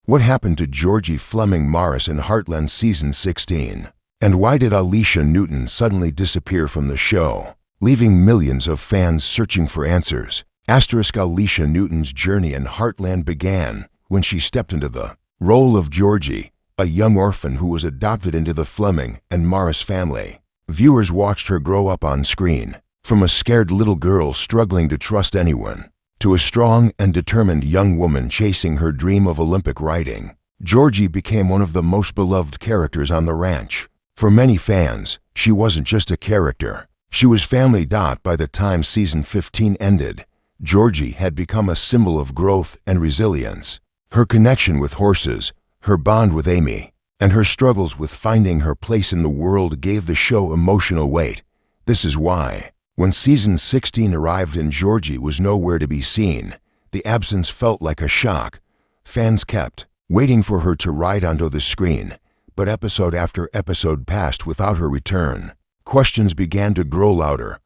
What happened to Georgie Fleming Morris in Heartland Season 16? And why did Alisha Newton suddenly disappear from the show, leaving millions of fans searching for answers? Alisha Newton's journey in Heartland began when she stepped into the role of Georgie, a young orphan who was adopted into the Fleming and Morris family. Viewers watched her grow up on screen, from a scared little girl struggling to trust anyone, to a strong and determined young woman chasing her dream of Olympic riding. Georgie became one of the most beloved characters on the ranch. For many fans, she wasn't just a character. She was family. By the time Season 15 ended, Georgie had become a symbol of growth and resilience. Her connection with horses, her bond with Amy, and her struggles with finding her place in the world gave the show emotional weight. This is why, when Season 16 arrived and Georgie was nowhere to be seen, the absence felt like a shock. Fans kept waiting for her to ride onto the screen, but episode after episode passed without her return. Questions began to grow louder.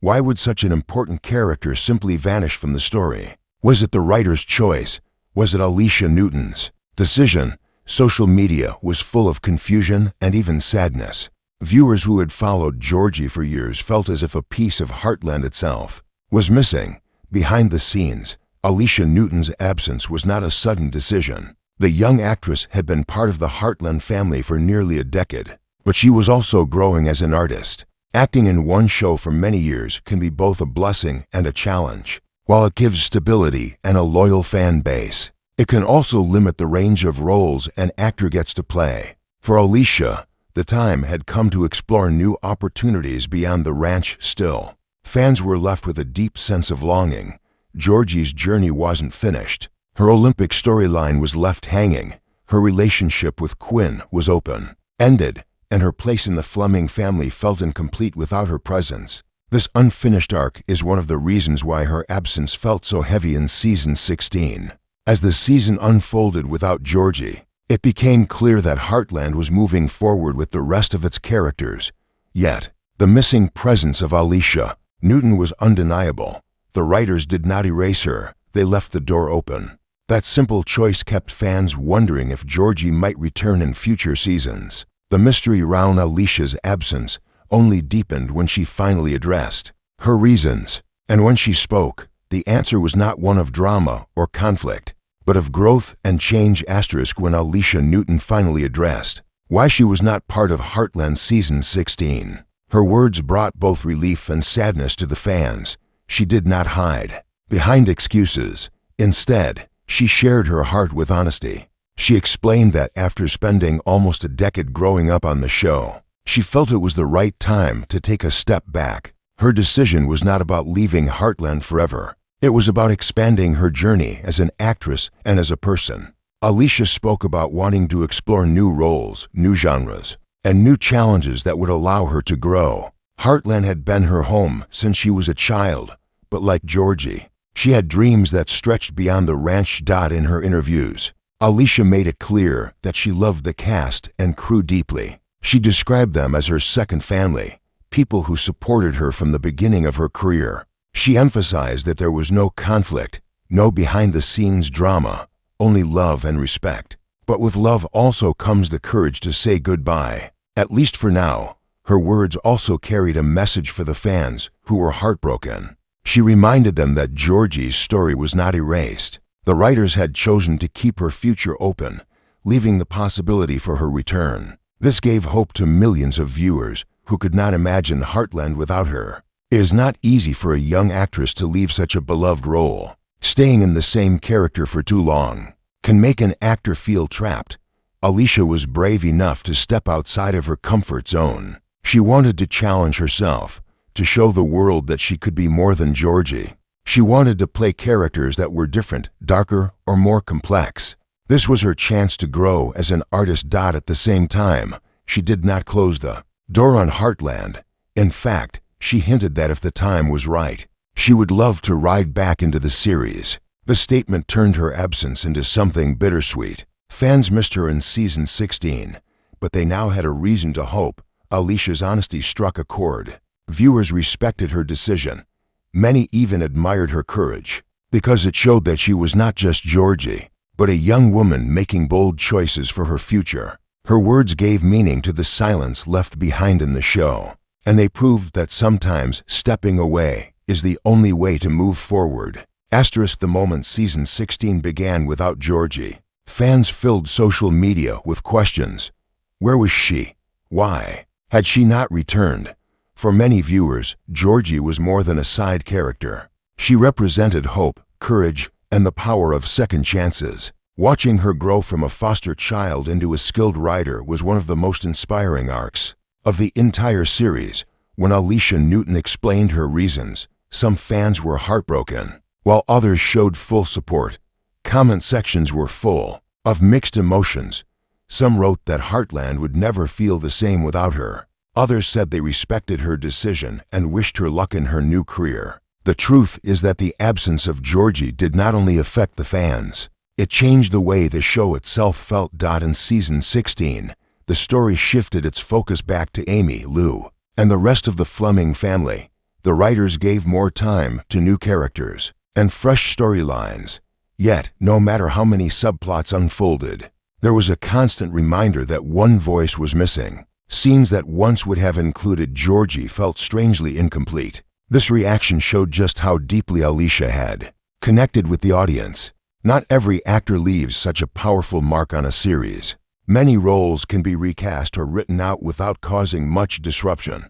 Why would such an important character simply vanish from the story? Was it the writer's choice? Was it Alisha Newton's decision? Social media was full of confusion and even sadness. Viewers who had followed Georgie for years felt as if a piece of Heartland itself was missing. Behind the scenes, Alisha Newton's absence was not a sudden decision. The young actress had been part of the Heartland family for nearly a decade, but she was also growing as an artist. Acting in one show for many years can be both a blessing and a challenge. While it gives stability and a loyal fan base, it can also limit the range of roles an actor gets to play. For Alisha, the time had come to explore new opportunities beyond the ranch. Still, fans were left with a deep sense of longing. Georgie's journey wasn't finished. Her Olympic storyline was left hanging. Her relationship with Quinn was open-ended, and her place in the Fleming family felt incomplete without her presence. This unfinished arc is one of the reasons why her absence felt so heavy in Season 16. As the season unfolded without Georgie, it became clear that Heartland was moving forward with the rest of its characters. Yet, the missing presence of Alisha Newton was undeniable. The writers did not erase her, they left the door open. That simple choice kept fans wondering if Georgie might return in future seasons. The mystery around Alisha's absence only deepened when she finally addressed her reasons. And when she spoke, the answer was not one of drama or conflict, but of growth and change. When Alisha Newton finally addressed why she was not part of Heartland Season 16, her words brought both relief and sadness to the fans. She did not hide behind excuses. Instead, she shared her heart with honesty. She explained that after spending almost a decade growing up on the show, she felt it was the right time to take a step back. Her decision was not about leaving Heartland forever. It was about expanding her journey as an actress and as a person. Alisha spoke about wanting to explore new roles, new genres, and new challenges that would allow her to grow. Heartland had been her home since she was a child, but like Georgie, she had dreams that stretched beyond the ranch. In her interviews, Alisha made it clear that she loved the cast and crew deeply. She described them as her second family, people who supported her from the beginning of her career. She emphasized that there was no conflict, no behind-the-scenes drama, only love and respect. But with love also comes the courage to say goodbye, at least for now. Her words also carried a message for the fans who were heartbroken. She reminded them that Georgie's story was not erased. The writers had chosen to keep her future open, leaving the possibility for her return. This gave hope to millions of viewers who could not imagine Heartland without her. It is not easy for a young actress to leave such a beloved role. Staying in the same character for too long can make an actor feel trapped. Alisha was brave enough to step outside of her comfort zone. She wanted to challenge herself, to show the world that she could be more than Georgie. She wanted to play characters that were different, darker, or more complex. This was her chance to grow as an artist. At the same time, she did not close the door on Heartland. In fact, she hinted that if the time was right, she would love to ride back into the series. The statement turned her absence into something bittersweet. Fans missed her in Season 16, but they now had a reason to hope. Alisha's honesty struck a chord. Viewers respected her decision. Many even admired her courage, because it showed that she was not just Georgie, but a young woman making bold choices for her future. Her words gave meaning to the silence left behind in the show, and they proved that sometimes stepping away is the only way to move forward. The moment season 16 began without Georgie, fans filled social media with questions. Where was she? Why had she not returned? For many viewers, Georgie was more than a side character. She represented hope, courage, and the power of second chances. Watching her grow from a foster child into a skilled writer was one of the most inspiring arcs of the entire series. When Alisha Newton explained her reasons, some fans were heartbroken, while others showed full support. Comment sections were full of mixed emotions. Some wrote that Heartland would never feel the same without her. Others said they respected her decision and wished her luck in her new career. The truth is that the absence of Georgie did not only affect the fans, it changed the way the show itself felt. In season 16, the story shifted its focus back to Amy, Lou, and the rest of the Fleming family. The writers gave more time to new characters and fresh storylines. Yet, no matter how many subplots unfolded, there was a constant reminder that one voice was missing. Scenes that once would have included Georgie felt strangely incomplete. This reaction showed just how deeply Alisha had connected with the audience. Not every actor leaves such a powerful mark on a series. Many roles can be recast or written out without causing much disruption.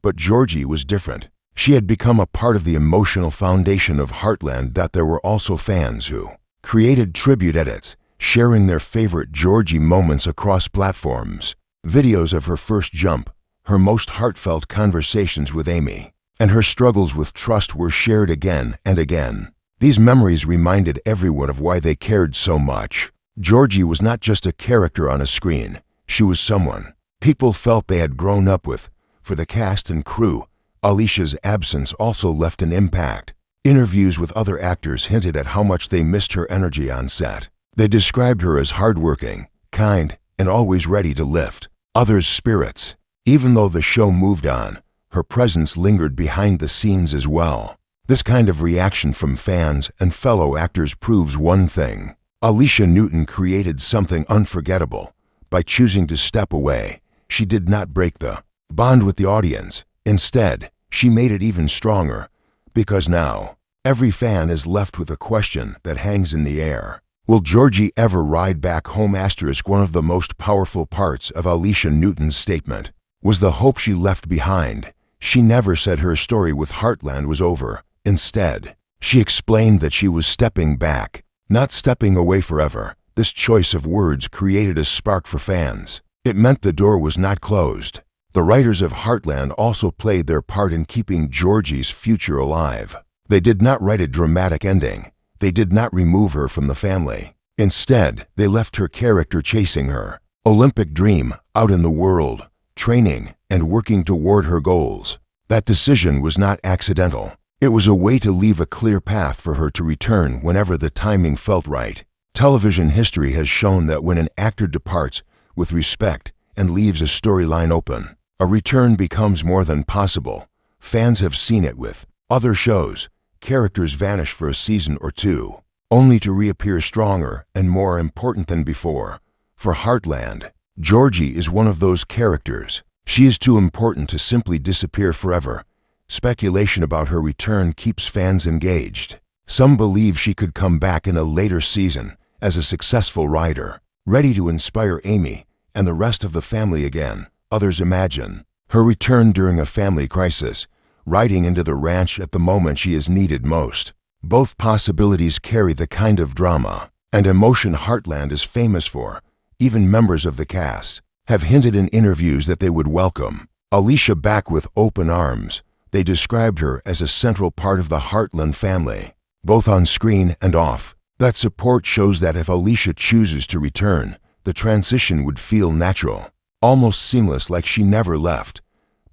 But Georgie was different. She had become a part of the emotional foundation of Heartland. There were also fans who created tribute edits, sharing their favorite Georgie moments across platforms. Videos of her first jump, her most heartfelt conversations with Amy, and her struggles with trust were shared again and again. These memories reminded everyone of why they cared so much. Georgie was not just a character on a screen. She was someone people felt they had grown up with. For the cast and crew, Alisha's absence also left an impact. Interviews with other actors hinted at how much they missed her energy on set. They described her as hardworking, kind, and always ready to lift others' spirits. Even though the show moved on, her presence lingered behind the scenes as well. This kind of reaction from fans and fellow actors proves one thing. Alisha Newton created something unforgettable. By choosing to step away, she did not break the bond with the audience. Instead, she made it even stronger, because now, every fan is left with a question that hangs in the air. Will Georgie ever ride back home? One of the most powerful parts of Alisha Newton's statement was the hope she left behind. She never said her story with Heartland was over. Instead, she explained that she was stepping back, not stepping away forever. This choice of words created a spark for fans. It meant the door was not closed. The writers of Heartland also played their part in keeping Georgie's future alive. They did not write a dramatic ending. They did not remove her from the family. Instead, they left her character chasing her Olympic dream out in the world, training and working toward her goals. That decision was not accidental. It was a way to leave a clear path for her to return whenever the timing felt right. Television history has shown that when an actor departs with respect and leaves a storyline open, a return becomes more than possible. Fans have seen it with other shows. Characters vanish for a season or two, only to reappear stronger and more important than before. For Heartland, Georgie is one of those characters. She is too important to simply disappear forever. Speculation about her return keeps fans engaged. Some believe she could come back in a later season as a successful writer, ready to inspire Amy and the rest of the family again. Others imagine her return during a family crisis, riding into the ranch at the moment she is needed most. Both possibilities carry the kind of drama and emotion Heartland is famous for. Even members of the cast have hinted in interviews that they would welcome Alisha back with open arms. They described her as a central part of the Heartland family, both on screen and off. That support shows that if Alisha chooses to return, the transition would feel natural, almost seamless, like she never left.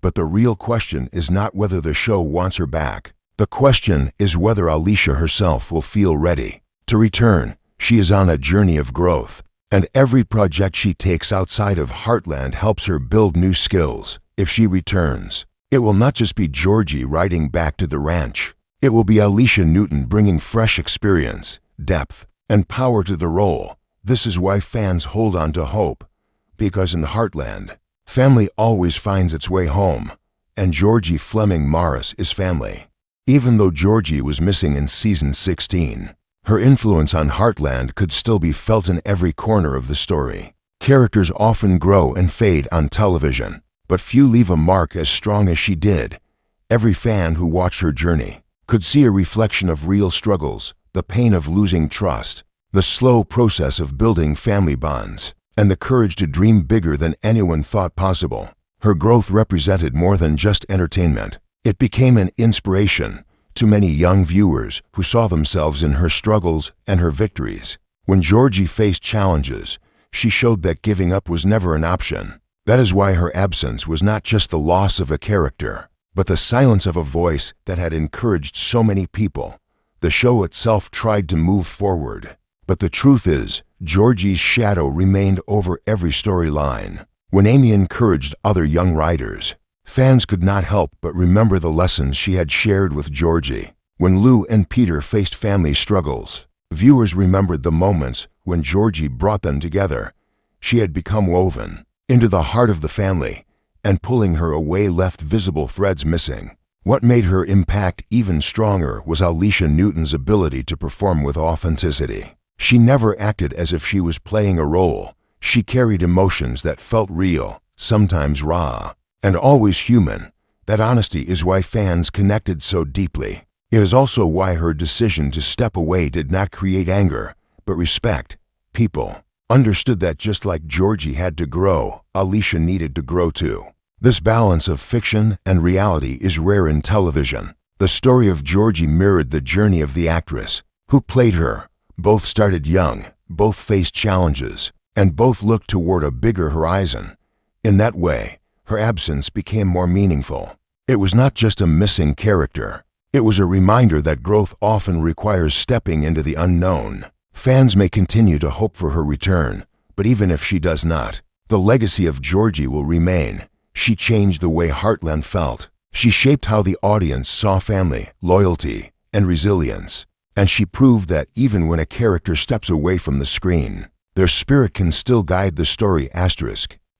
But the real question is not whether the show wants her back. The question is whether Alisha herself will feel ready to return. She is on a journey of growth, and every project she takes outside of Heartland helps her build new skills. If she returns, it will not just be Georgie riding back to the ranch. It will be Alisha Newton bringing fresh experience, depth, and power to the role. This is why fans hold on to hope, because in Heartland, family always finds its way home, and Georgie Fleming Morris is family. Even though Georgie was missing in season 16, her influence on Heartland could still be felt in every corner of the story. Characters often grow and fade on television, but few leave a mark as strong as she did. Every fan who watched her journey could see a reflection of real struggles, the pain of losing trust, the slow process of building family bonds, and the courage to dream bigger than anyone thought possible. Her growth represented more than just entertainment. It became an inspiration to many young viewers who saw themselves in her struggles and her victories. When Georgie faced challenges, she showed that giving up was never an option. That is why her absence was not just the loss of a character, but the silence of a voice that had encouraged so many people. The show itself tried to move forward, but the truth is, Georgie's shadow remained over every storyline. When Amy encouraged other young writers, fans could not help but remember the lessons she had shared with Georgie. When Lou and Peter faced family struggles, viewers remembered the moments when Georgie brought them together. She had become woven into the heart of the family, and pulling her away left visible threads missing. What made her impact even stronger was Alisha Newton's ability to perform with authenticity. She never acted as if she was playing a role. She carried emotions that felt real, sometimes raw, and always human. That honesty is why fans connected so deeply. It is also why her decision to step away did not create anger, but respect. People understood that just like Georgie had to grow, Alisha needed to grow too. This balance of fiction and reality is rare in television. The story of Georgie mirrored the journey of the actress who played her. Both started young, both faced challenges, and both looked toward a bigger horizon. In that way, her absence became more meaningful. It was not just a missing character. It was a reminder that growth often requires stepping into the unknown. Fans may continue to hope for her return, but even if she does not, the legacy of Georgie will remain. She changed the way Heartland felt. She shaped how the audience saw family, loyalty, and resilience. And she proved that even when a character steps away from the screen, their spirit can still guide the story.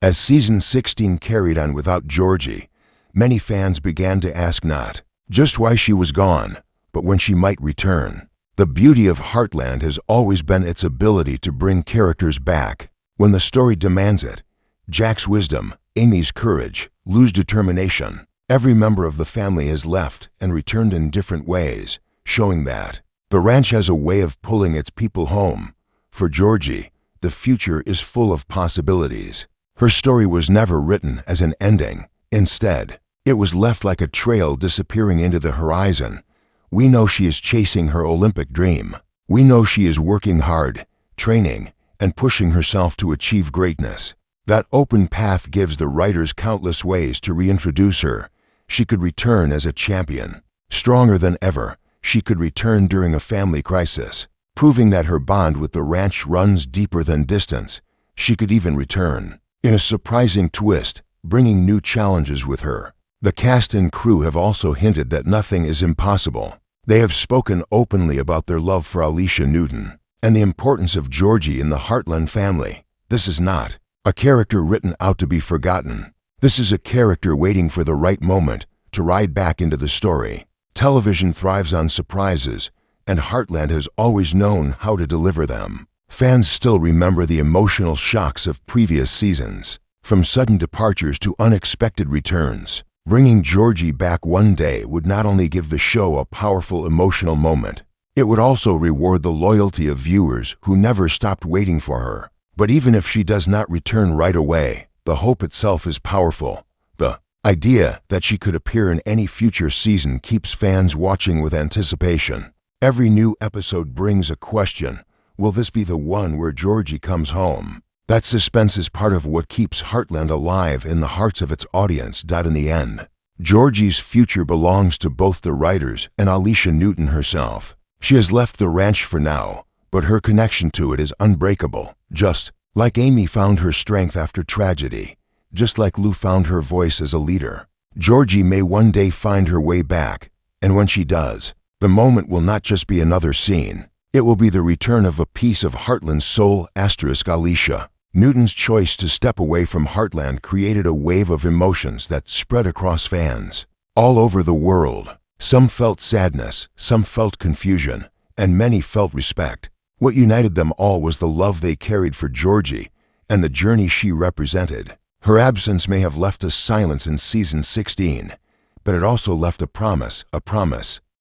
As season 16 carried on without Georgie, many fans began to ask not just why she was gone, but when she might return. The beauty of Heartland has always been its ability to bring characters back when the story demands it. Jack's wisdom, Amy's courage, Lou's determination. Every member of the family has left and returned in different ways, showing that the ranch has a way of pulling its people home. For Georgie, the future is full of possibilities. Her story was never written as an ending. Instead, it was left like a trail disappearing into the horizon. We know she is chasing her Olympic dream. We know she is working hard, training, and pushing herself to achieve greatness. That open path gives the writers countless ways to reintroduce her. She could return as a champion, stronger than ever. She could return during a family crisis, proving that her bond with the ranch runs deeper than distance. She could even return in a surprising twist, bringing new challenges with her. The cast and crew have also hinted that nothing is impossible. They have spoken openly about their love for Alisha Newton and the importance of Georgie in the Heartland family. This is not a character written out to be forgotten. This is a character waiting for the right moment to ride back into the story. Television thrives on surprises, and Heartland has always known how to deliver them. Fans still remember the emotional shocks of previous seasons, from sudden departures to unexpected returns. Bringing Georgie back one day would not only give the show a powerful emotional moment, it would also reward the loyalty of viewers who never stopped waiting for her. But even if she does not return right away, the hope itself is powerful. The idea that she could appear in any future season keeps fans watching with anticipation. Every new episode brings a question. Will this be the one where Georgie comes home? That suspense is part of what keeps Heartland alive in the hearts of its audience. In the end, Georgie's future belongs to both the writers and Alisha Newton herself. She has left the ranch for now, but her connection to it is unbreakable. Just like Amy found her strength after tragedy, just like Lou found her voice as a leader, Georgie may one day find her way back. And when she does, the moment will not just be another scene. It will be the return of a piece of Heartland's soul. Alisha Newton's choice to step away from Heartland created a wave of emotions that spread across fans all over the world. Some felt sadness, some felt confusion, and many felt respect. What united them all was the love they carried for Georgie and the journey she represented. Her absence may have left us silence in season 16, but it also left a promise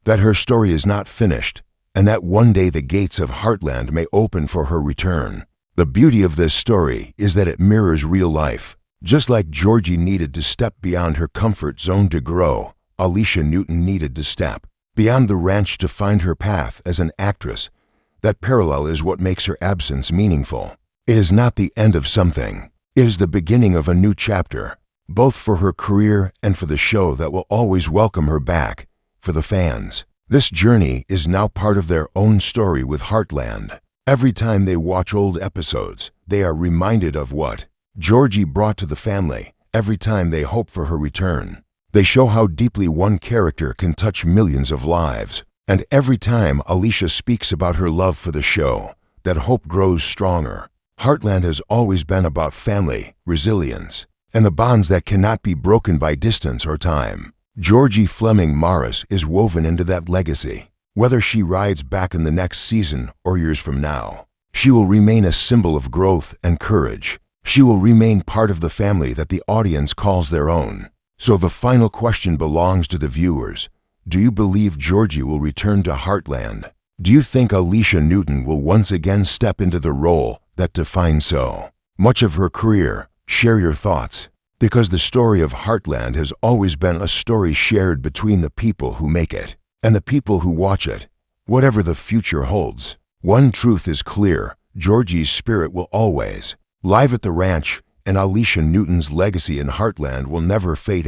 that her story is not finished, and that one day the gates of Heartland may open for her return. The beauty of this story is that it mirrors real life. Just like Georgie needed to step beyond her comfort zone to grow, Alisha Newton needed to step beyond the ranch to find her path as an actress. That parallel is what makes her absence meaningful. It is not the end of something. It is the beginning of a new chapter, both for her career and for the show that will always welcome her back. For the fans, this journey is now part of their own story with Heartland. Every time they watch old episodes, they are reminded of what Georgie brought to the family. Every time they hope for her return, they show how deeply one character can touch millions of lives. And every time Alisha speaks about her love for the show, that hope grows stronger. Heartland has always been about family, resilience, and the bonds that cannot be broken by distance or time. Georgie Fleming Morris is woven into that legacy. Whether she rides back in the next season or years from now, she will remain a symbol of growth and courage. She will remain part of the family that the audience calls their own. So the final question belongs to the viewers. Do you believe Georgie will return to Heartland? Do you think Alisha Newton will once again step into the role that defines so much of her career? Share your thoughts, because the story of Heartland has always been a story shared between the people who make it and the people who watch it. Whatever the future holds, one truth is clear: Georgie's spirit will always live at the ranch, and Alisha Newton's legacy in Heartland will never fade.